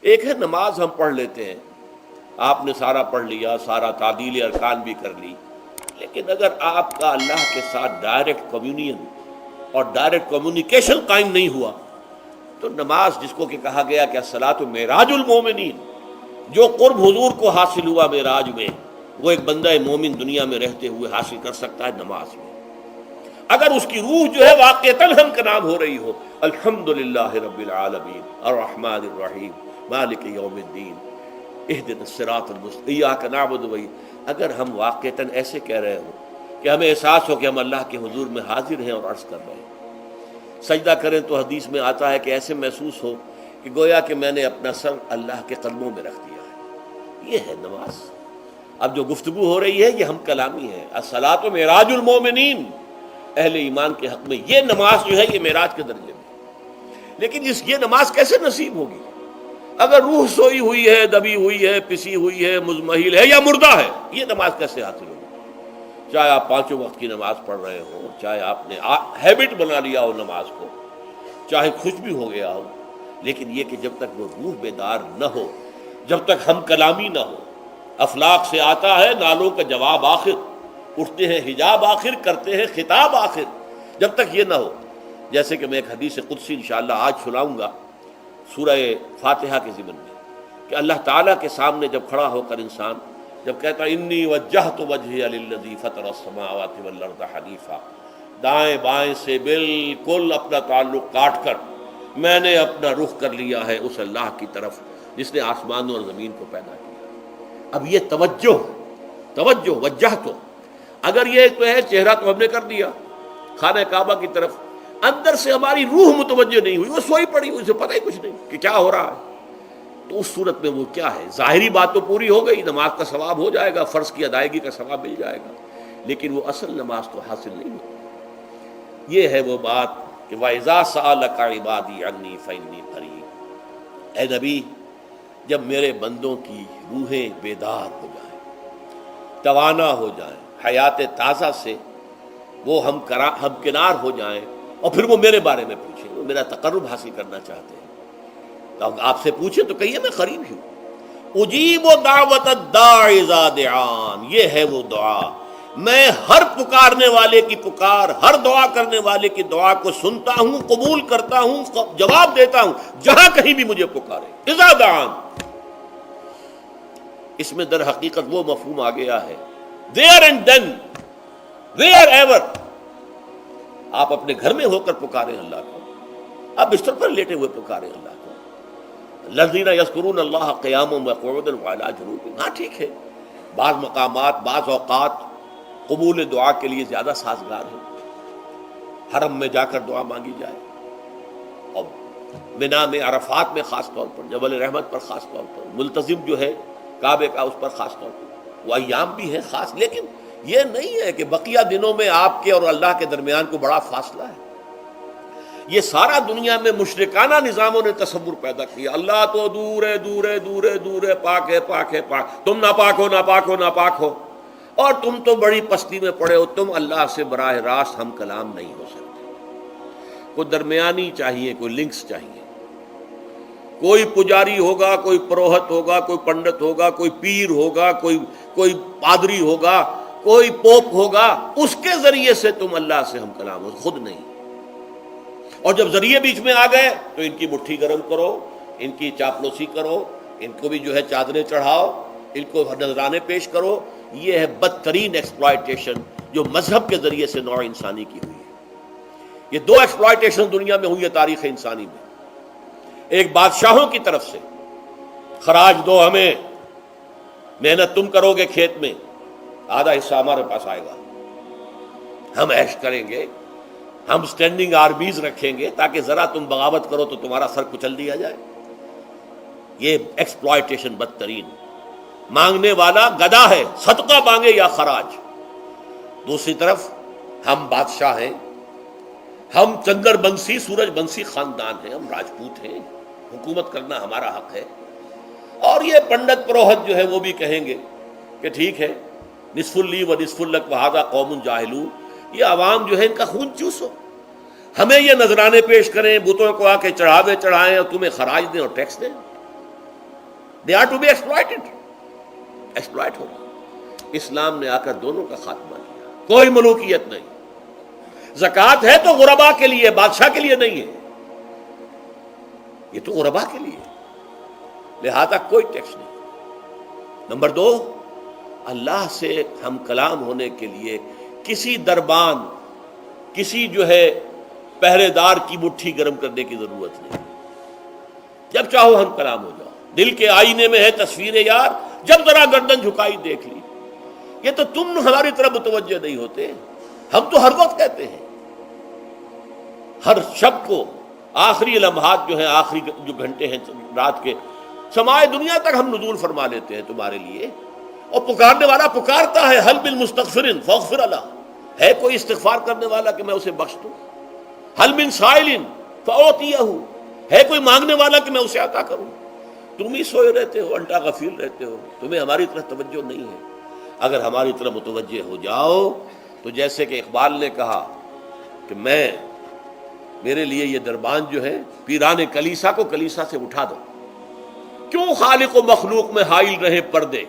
ایک ہے نماز ہم پڑھ لیتے ہیں، آپ نے سارا پڑھ لیا، سارا تعدیل ارکان بھی کر لی، لیکن اگر آپ کا اللہ کے ساتھ ڈائریکٹ کمیونین اور ڈائریکٹ کمیونیکیشن قائم نہیں ہوا تو نماز، جس کو کہ کہا گیا کہ الصلاۃ معراج المومنین، جو قرب حضور کو حاصل ہوا معراج میں، وہ ایک بندہ مومن دنیا میں رہتے ہوئے حاصل کر سکتا ہے نماز میں، اگر اس کی روح جو ہے واقعتاً ہم کا نام ہو رہی ہو الحمدللہ رب العالمین الرحمن الرحیم مالک یوم الدین اہدنا الصراط المستقیم ایاک نعبد و اگر ہم واقعتاً ایسے کہہ رہے ہوں کہ ہمیں احساس ہو کہ ہم اللہ کے حضور میں حاضر ہیں اور عرض کر رہے ہیں، سجدہ کریں تو حدیث میں آتا ہے کہ ایسے محسوس ہو کہ گویا کہ میں نے اپنا سر اللہ کے قدموں میں رکھ دیا ہے، یہ ہے نماز۔ اب جو گفتگو ہو رہی ہے یہ ہم کلامی ہے، الصلاۃ معراج المومنین، اہل ایمان کے حق میں یہ نماز جو ہے یہ معراج کے درجے میں، لیکن یہ نماز کیسے نصیب ہوگی اگر روح سوئی ہوئی ہے، دبی ہوئی ہے، پسی ہوئی ہے، مزمحل ہے یا مردہ ہے؟ یہ نماز کیسے حاصل ہوگی؟ چاہے آپ پانچوں وقت کی نماز پڑھ رہے ہوں، چاہے آپ نے ہیبٹ بنا لیا ہو نماز کو، چاہے خوش بھی ہو گیا ہو، لیکن یہ کہ جب تک وہ روح بیدار نہ ہو، جب تک ہم کلامی نہ ہو، افلاق سے آتا ہے نالوں کا جواب آخر، اٹھتے ہیں حجاب آخر، کرتے ہیں خطاب آخر، جب تک یہ نہ ہو، جیسے کہ میں ایک حدیث قدسی انشاءاللہ آج سناؤں گا سورہ فاتحہ کے ضمن میں، کہ اللہ تعالیٰ کے سامنے جب کھڑا ہو کر انسان جب کہتا ہے انی وجہت وجہی للذی فطر السماوات والارض حنیفا، دائیں بائیں سے بالکل اپنا تعلق کاٹ کر میں نے اپنا رخ کر لیا ہے اس اللہ کی طرف جس نے آسمانوں اور زمین کو پیدا کیا۔ اب یہ توجہ وجہ تو اگر یہ تو ہے چہرہ تو ہم نے کر دیا خانہ کعبہ کی طرف، اندر سے ہماری روح متوجہ نہیں ہوئی، وہ سوئی پڑی، اسے پتہ ہی کچھ نہیں کہ کیا ہو رہا ہے، تو اس صورت میں وہ کیا ہے؟ ظاہری بات تو پوری ہو گئی، نماز کا ثواب ہو جائے گا، فرض کی ادائیگی کا ثواب مل جائے گا، لیکن وہ اصل نماز تو حاصل نہیں ہوتی۔ یہ ہے وہ بات کہ وَإِذَا سَأَلَكَ عِبَادِي عَنِّي فَإِنِّي قَرِيبٌ، اے نبی جب میرے بندوں کی روحیں بیدار ہو جائیں، توانا ہو جائیں، حیات تازہ سے وہ ہمکنار ہو جائیں، اور پھر وہ میرے بارے میں پوچھیں، وہ میرا تقرب حاصل کرنا چاہتے ہیں، تو آپ سے پوچھیں تو کہیے میں قریب ہی ہوں، اجیب دعوت الداع اذا دعان، یہ ہے وہ دعا، میں ہر پکارنے والے کی پکار، ہر دعا کرنے والے کی دعا کو سنتا ہوں، قبول کرتا ہوں، جواب دیتا ہوں جہاں کہیں بھی مجھے پکارے، اذا دعان۔ اس میں در حقیقت وہ مفہوم آ گیا ہے there and then where ever، آپ اپنے گھر میں ہو کر پکاریں اللہ کو، آپ بستر پر لیٹے ہوئے پکاریں اللہ کو، الذین یذکرون اللہ قیاما وقعودا وعلی جنوبہم، ہاں ٹھیک ہے بعض مقامات بعض اوقات قبول دعا کے لیے زیادہ سازگار ہے، حرم میں جا کر دعا مانگی جائے، اور منا میں عرفات میں خاص طور پر، جبل رحمت پر خاص طور پر، ملتزم جو ہے کعبے کا اس پر خاص طور پر، وہ ایام بھی ہے خاص، لیکن یہ نہیں ہے کہ بقیہ دنوں میں آپ کے اور اللہ کے درمیان کو بڑا فاصلہ ہے۔ یہ سارا دنیا میں مشرکانہ نظاموں نے تصور پیدا کیا، اللہ تو دور ہے دور ہے دور ہے دور ہے، پاک ہے پاک ہے پاک، تم ناپاک ہو ناپاک ہو ناپاک ہو، اور تم تو بڑی پستی میں پڑے ہو، تم اللہ سے براہ راست ہم کلام نہیں ہو سکتے۔ کوئی درمیانی چاہیے، کوئی لنکس چاہیے، کوئی پجاری ہوگا، کوئی پروہت ہوگا، کوئی پنڈت ہوگا، کوئی پیر ہوگا، کوئی پادری ہوگا، کوئی پوپ ہوگا، اس کے ذریعے سے تم اللہ سے ہم کلام ہو، خود نہیں۔ اور جب ذریعے بیچ میں آ گئے تو ان کی مٹھی گرم کرو، ان کی چاپلوسی کرو، ان کو بھی جو ہے چادریں چڑھاؤ، ان کو نذرانے پیش کرو۔ یہ ہے بدترین ایکسپلائٹیشن جو مذہب کے ذریعے سے نوع انسانی کی ہوئی ہے۔ یہ دو ایکسپلائٹیشن دنیا میں ہوئی ہے تاریخ انسانی میں، ایک بادشاہوں کی طرف سے خراج دو ہمیں، محنت تم کرو گے کھیت میں، آدھا حصہ ہمارے پاس آئے گا، ہم عیش کریں گے، ہم سٹینڈنگ آرمیز رکھیں گے تاکہ ذرا تم بغاوت کرو تو تمہارا سر کچل دیا جائے۔ یہ ایکسپلائٹیشن بدترین، مانگنے والا گدا ہے، صدقہ مانگے یا خراج۔ دوسری طرف ہم بادشاہ ہیں، ہم چندر بنسی سورج بنسی خاندان ہیں، ہم راجپوت ہیں، حکومت کرنا ہمارا حق ہے، اور یہ پنڈت پروہت جو ہے وہ بھی کہیں گے کہ ٹھیک ہے نصف لی و نصف لک وہذا قوم جاہلون، یہ عوام جو ہے ان کا خون چوسو، ہمیں یہ نذرانے پیش کریں، بتوں کو آ کے چڑھاوے چڑھائیں اور تمہیں خراج دیں اور ٹیکس دیں۔ They are to be exploited, exploit ہو رہا۔ اسلام نے آ کر دونوں کا خاتمہ کیا، کوئی ملوکیت نہیں۔ زکوٰۃ ہے تو غربا کے لیے، بادشاہ کے لیے نہیں ہے، یہ تو غربا کے لیے، لہذا کوئی ٹیکس نہیں۔ نمبر دو، اللہ سے ہم کلام ہونے کے لیے کسی دربان، کسی جو ہے پہرے دار کی مٹھی گرم کرنے کی ضرورت نہیں، جب چاہو ہم کلام ہو جاؤ۔ دل کے آئینے میں ہے تصویر یار، جب ذرا گردن جھکائی دیکھ لی۔ یہ تو تم ہماری طرف متوجہ نہیں ہوتے، ہم تو ہر وقت کہتے ہیں، ہر شب کو آخری لمحات جو ہیں، آخری جو گھنٹے ہیں رات کے، سمائے دنیا تک ہم نزول فرما لیتے ہیں تمہارے لیے، اور پکارنے والا پکارتا ہے، حل من مستغفر فاغفر له، ہے کوئی استغفار کرنے والا کہ میں اسے بخش دوں؟ حل من سائل فاعطیہ، ہے کوئی مانگنے والا کہ میں اسے عطا کروں؟ تم ہی سوئے رہتے ہو، الٹا غفیر رہتے ہو، تمہیں ہماری طرف توجہ نہیں ہے۔ اگر ہماری طرف متوجہ ہو جاؤ تو جیسے کہ اقبال نے کہا کہ میرے لیے یہ دربان جو ہے، پیران کلیسا کو کلیسا سے اٹھا دو، کیوں خالق و مخلوق میں حائل رہے پردے،